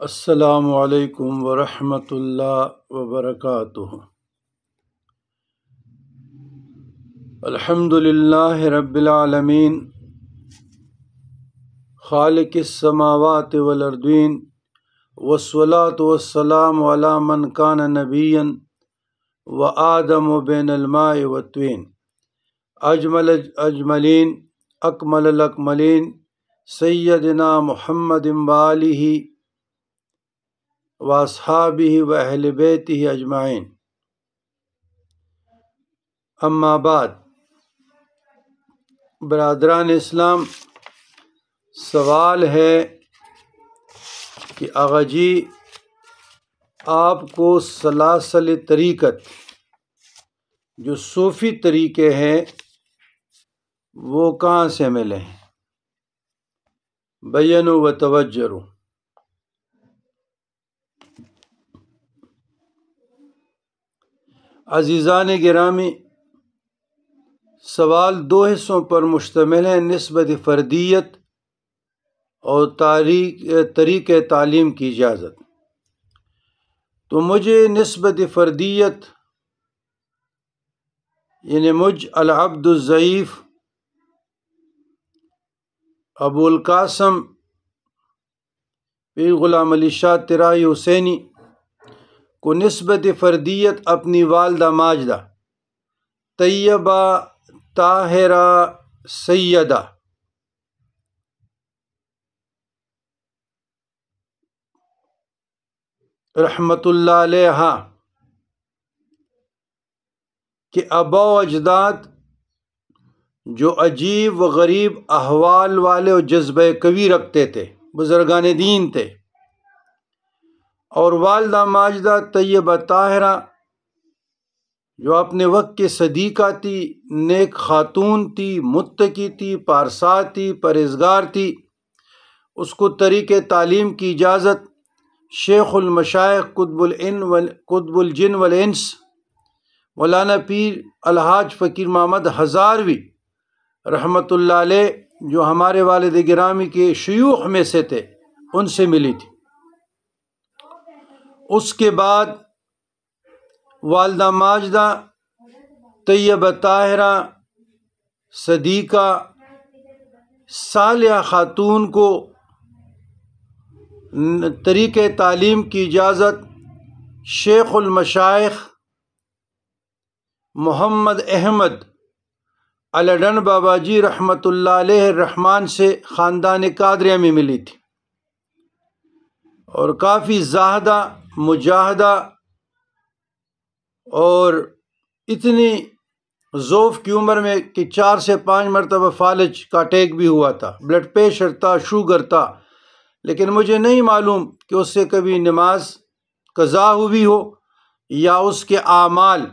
السلام علیکم ورحمۃ اللہ وبرکاتہ۔ الحمد للہ رب العالمین خالق السماوات والارضین والصلاة والسلام علی من کان نبیا وآدم بین الماء والطین اجمل الاجملین اکمل الاکملین سیدنا محمد وآلہ واصحابہ واہل بیتہ اجمعین، اما بعد۔ برادران اسلام، سوال ہے کہ آغا جی آپ کو سلاسل طریقت جو صوفی طریقے ہیں وہ کہاں سے ملے ہیں؟ بینوا و توجروا۔ عزیزان گرامی، سوال دو حصوں پر مشتمل ہے: نسبت فردیت اور طریق تعلیم کی اجازت۔ تو مجھے نسبت فردیت یعنی مجھ العبد الضعیف ابو القاسم پیر غلام علی شاہ طرائی حسینی کو نسبت فردیت اپنی والدہ ماجدہ طیبہ طاہرہ سیدہ رحمت اللہ علیہا کہ آبا و اجداد جو عجیب و غریب احوال والے اور جذبہ قوی رکھتے تھے، بزرگان دین تھے، اور والدہ ماجدہ طیبہ طاہرہ جو اپنے وقت کے صدیقہ تھی، نیک خاتون تھی، متقی تھی، پارسا تھی، پرہیزگار تھی۔ اس کو طریق تعلیم کی اجازت شیخ المشائخ قطب الجن والانس مولانا پیر الحاج فقیر محمد ہزاروی رحمت اللہ علیہ، جو ہمارے والد گرامی کے شیوخ میں سے تھے، ان سے ملی تھی۔ اس کے بعد والدہ ماجدہ طیبہ طاہرہ صدیقہ صالحہ خاتون کو طریق تعلیم کی اجازت شیخ المشائخ محمد احمد الڈن بابا جی رحمت اللہ علیہ الرحمن سے خاندان قادریہ میں ملی تھی، اور کافی زاہدہ مجاہدہ اور اتنی ذوف کی عمر میں کہ 4 سے 5 مرتبہ فالج کا اٹیک بھی ہوا تھا، بلڈ پریشر تھا، شوگر تھا، لیکن مجھے نہیں معلوم کہ اس سے کبھی نماز قضا ہوئی ہو یا اس کے اعمال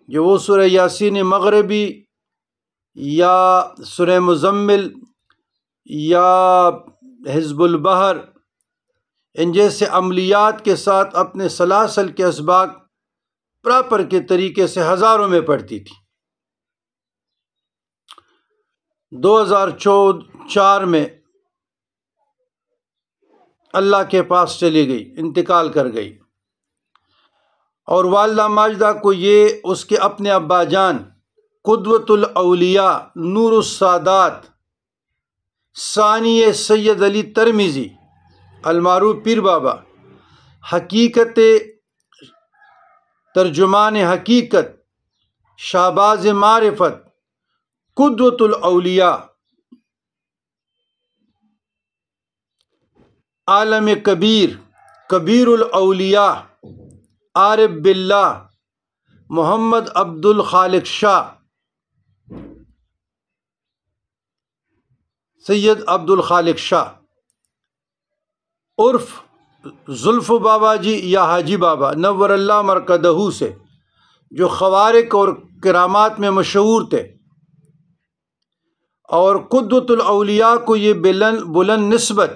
جو وہ سورہ یاسین مغربی یا سورہ مزمل یا حزب البحر ان جیسے عملیات کے ساتھ اپنے سلاسل کے اسباق پراپر کے طریقے سے ہزاروں میں پڑھتی تھی۔ 2004 میں اللہ کے پاس چلی گئی، انتقال کر گئی، اور والدہ ماجدہ کو یہ اس کے اپنے ابا جان قدوۃ الاولیاء نور السادات ثانی سید علی ترمذی المعروف پیر بابا، حقیقت ترجمان حقیقت، شہباز معرفت، قدوۃ الاولیاء، عالم کبیر، کبیر الاولیاء، عارف باللہ، محمد عبد الخالق شاہ، سید عبد الخالق شاہ عرف زلف بابا جی یا حاجی بابا نور اللہ مرکدہ سے، جو خوارق اور کرامات میں مشہور تھے، اور قدوۃ الاولیاء کو یہ بلند نسبت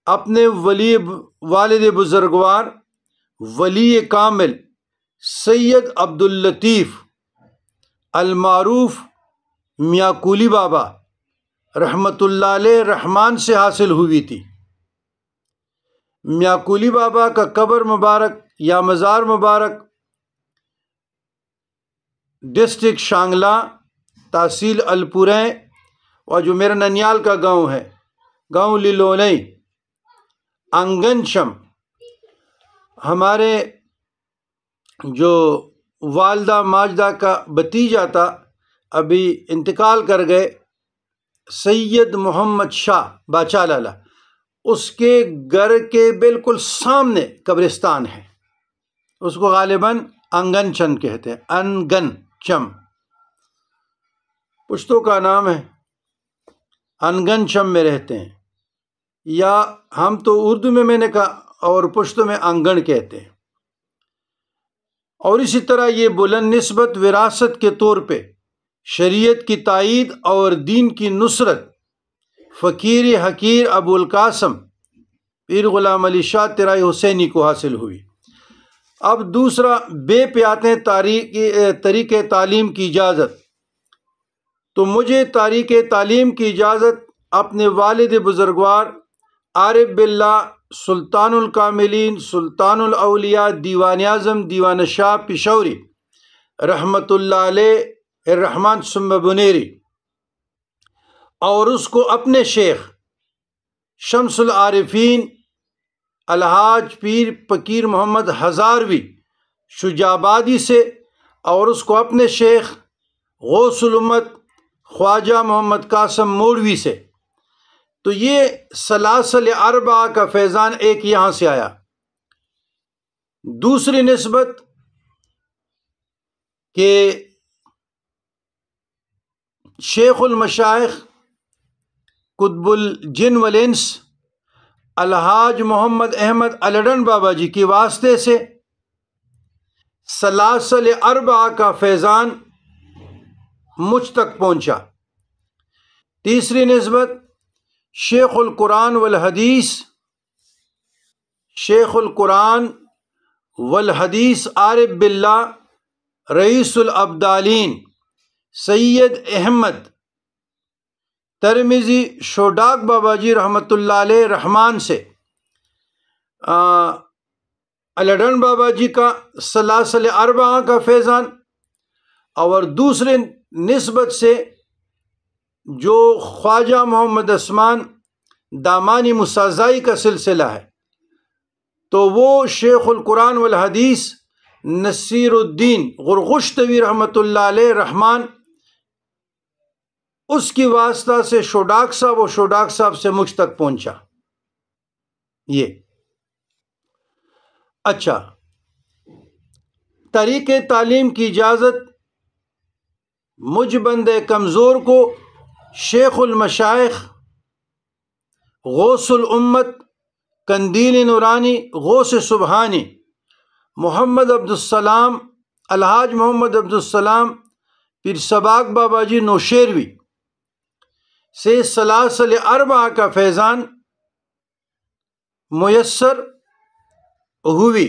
اپنے ولی والد بزرگوار ولی کامل سید عبد اللطیف المعروف میاں کولی بابا رحمت اللہ علیہ رحمان سے حاصل ہوئی تھی۔ میاں کولی بابا کا قبر مبارک یا مزار مبارک ڈسٹرکٹ شانگلہ، تحصیل الپوریں، اور جو میرا ننیال کا گاؤں ہے، گاؤں للونئی، انگنشم، ہمارے جو والدہ ماجدہ کا بھتیجا تھا، ابھی انتقال کر گئے، سید محمد شاہ باچا لالا، اس کے گھر کے بالکل سامنے قبرستان ہے، اس کو غالباً انگن چم کہتے ہیں، انگن چم پشتوں کا نام ہے، انگن چم میں رہتے ہیں، یا ہم تو اردو میں نے کہا، اور پشتوں میں انگن کہتے ہیں۔ اور اسی طرح یہ بلند نسبت وراثت کے طور پہ شریعت کی تائید اور دین کی نصرت فقیر حقیر ابو القاسم پیر غلام علی شاہ ترائی حسینی کو حاصل ہوئی۔ اب دوسرا بے پہ آتے ہیں طریقے تعلیم کی اجازت۔ تو مجھے طریق تعلیم کی اجازت اپنے والد بزرگوار عارف باللہ سلطان الکاملین سلطان الاولیاء دیوان اعظم دیوان شاہ پشوری رحمۃ اللہ علیہ الرحمن ثم بنیری، اور اس کو اپنے شیخ شمس العارفین الحاج پیر فقیر محمد ہزاروی شجاع آبادی سے، اور اس کو اپنے شیخ غوث الامت خواجہ محمد قاسم موڑوی سے۔ تو یہ سلاسل اربعہ کا فیضان ایک یہاں سے آیا۔ دوسری نسبت کہ شیخ المشائخ قطب الجن والانس الحاج محمد احمد الڈن بابا جی کے واسطے سے سلاسل اربعہ کا فیضان مجھ تک پہنچا۔ تیسری نسبت شیخ القرآن والحدیث شیخ القرآن والحدیث عارف باللہ رئیس الابدالین سید احمد ترمذی شوڈاک بابا جی رحمۃ اللہ علیہ رحمان سے الڈن بابا جی کا سلاسل اربعہ کا فیضان، اور دوسرے نسبت سے جو خواجہ محمد عثمان دامانی مسازائی کا سلسلہ ہے، تو وہ شیخ القرآن والحدیث نصیر الدین غرغشتوی رحمۃ اللہ علیہ رحمان، اس کی واسطہ سے شوڈاک صاحب اور شوڈاک صاحب سے مجھ تک پہنچا۔ یہ اچھا، طریق تعلیم کی اجازت مجھ بندے کمزور کو شیخ المشائخ غوث الامت قندیل نورانی غوث سبحانی محمد عبدالسلام الحاج محمد عبدالسلام پیر سباق بابا جی نوشیروی سے سلاسل اربعہ کا فیضان میسر ہوئی۔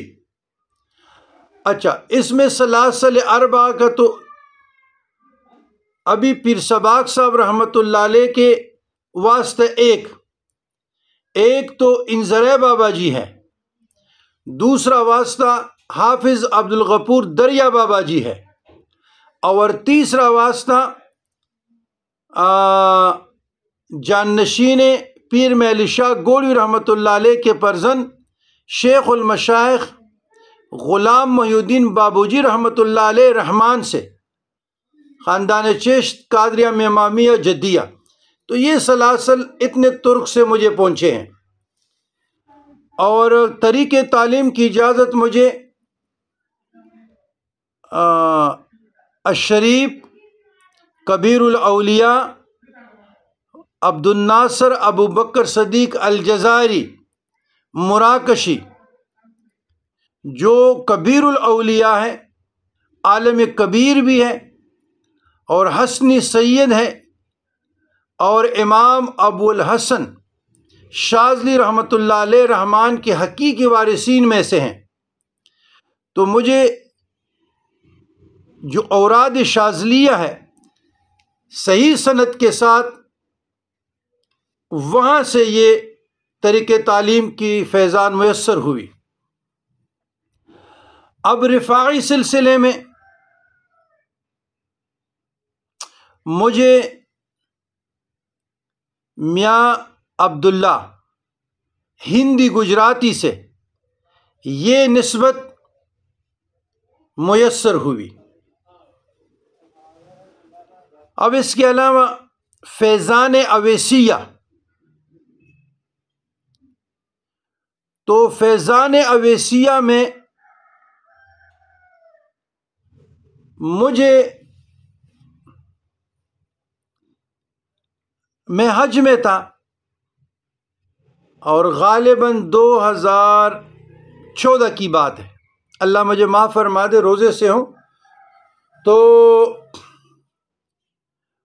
اچھا، اس میں سلاسل اربعہ کا تو ابھی پیر سباق صاحب رحمۃ اللہ علیہ کے واسطے ایک تو انزرے بابا جی ہے، دوسرا واسطہ حافظ عبد الغفور دریا بابا جی ہے، اور تیسرا واسطہ جانشین پیر محل شاہ گوڑوی رحمۃ اللہ علیہ کے پرزن شیخ المشائخ غلام محی الدین بابوجی رحمۃ اللہ علیہ رحمان سے خاندان چشت قادریہ امامیہ جدیہ۔ تو یہ سلاسل اتنے ترک سے مجھے پہنچے ہیں، اور طریق تعلیم کی اجازت مجھے الشریف کبیر الاولیاء عبد الناصر ابو بکر صدیق الجزائری مراکشی، جو کبیر الاولیاء ہے، عالم کبیر بھی ہے، اور حسنی سید ہے، اور امام ابو الحسن شاذلی رحمۃ اللہ علیہ رحمان کے حقیقی وارثین میں سے ہیں۔ تو مجھے جو اوراد شاذلیہ ہے صحیح سند کے ساتھ، وہاں سے یہ طریقے تعلیم کی فیضان میسر ہوئی۔ اب رفاعی سلسلے میں مجھے میاں عبداللہ ہندی گجراتی سے یہ نسبت میسر ہوئی۔ اب اس کے علاوہ فیضان اویسیہ، تو فیضان اویسیہ میں میں حج میں تھا اور غالباً 2014 کی بات ہے، اللہ مجھے معاف فرما دے، روزے سے ہوں۔ تو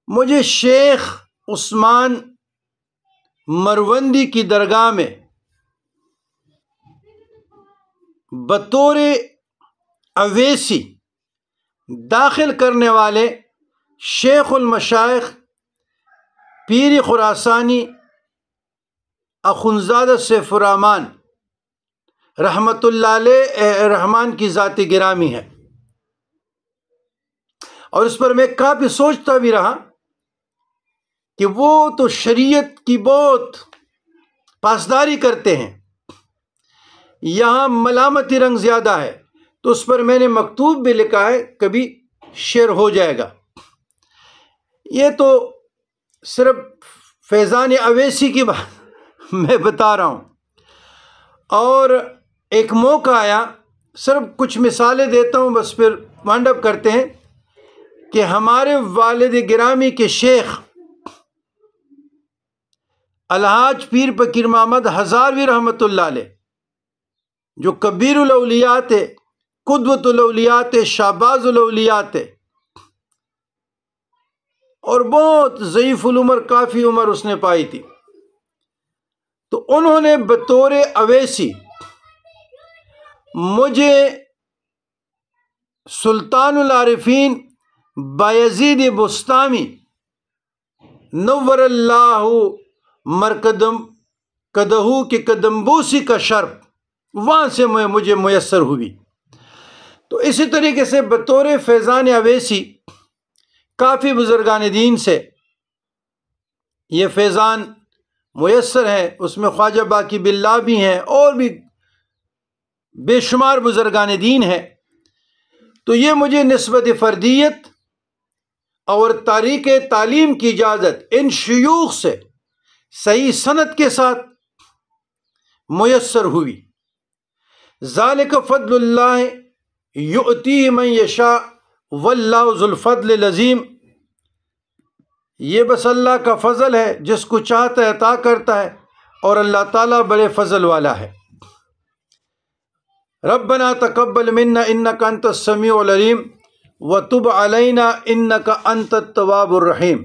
مجھے شیخ عثمان مروندی کی درگاہ میں بطور اویسی داخل کرنے والے شیخ المشائخ پیر خراسانی اخنزادہ سیف الرحمان رحمۃ اللہ علیہ رحمان کی ذات گرامی ہے، اور اس پر میں کافی سوچتا بھی رہا کہ وہ تو شریعت کی بہت پاسداری کرتے ہیں، یہاں ملامتی رنگ زیادہ ہے، تو اس پر میں نے مکتوب بھی لکھا ہے، کبھی شیئر ہو جائے گا۔ یہ تو صرف فیضان اویسی کی بات میں بتا رہا ہوں، اور ایک موقع آیا، صرف کچھ مثالیں دیتا ہوں بس پھر وائنڈ اپ کرتے ہیں، کہ ہمارے والد گرامی کے شیخ الحاج پیر فقیر محمد ہزاروی رحمۃ اللہ علیہ، جو کبیر الاولیاء تھے، قدوۃ الاولیاء تھے، شہباز الاولیاء تھے، اور بہت ضعیف العمر، کافی عمر اس نے پائی تھی، تو انہوں نے بطور اویسی مجھے سلطان العارفین بایزید بستامی نور اللہ مرکدم قدہو کے قدمبوسی کا شرف وہاں سے مجھے میسر ہوئی۔ تو اسی طریقے سے بطور فیضان اویسی کافی بزرگان دین سے یہ فیضان میسر ہے، اس میں خواجہ باقی باللہ بھی ہیں اور بھی بے شمار بزرگان دین ہیں۔ تو یہ مجھے نسبت فردیت اور طریق تعلیم کی اجازت ان شیوخ سے صحیح سند کے ساتھ میسر ہوئی۔ ذالک فضل اللہ یؤتیہ من یشاء واللہ ذو الفضل العظیم، یہ بس اللہ کا فضل ہے، جس کو چاہتا ہے عطا کرتا ہے، اور اللہ تعالیٰ بڑے فضل والا ہے۔ ربنا تقبل منا انک انت السمیع العلیم وتب علینا انک انت التواب الرحیم۔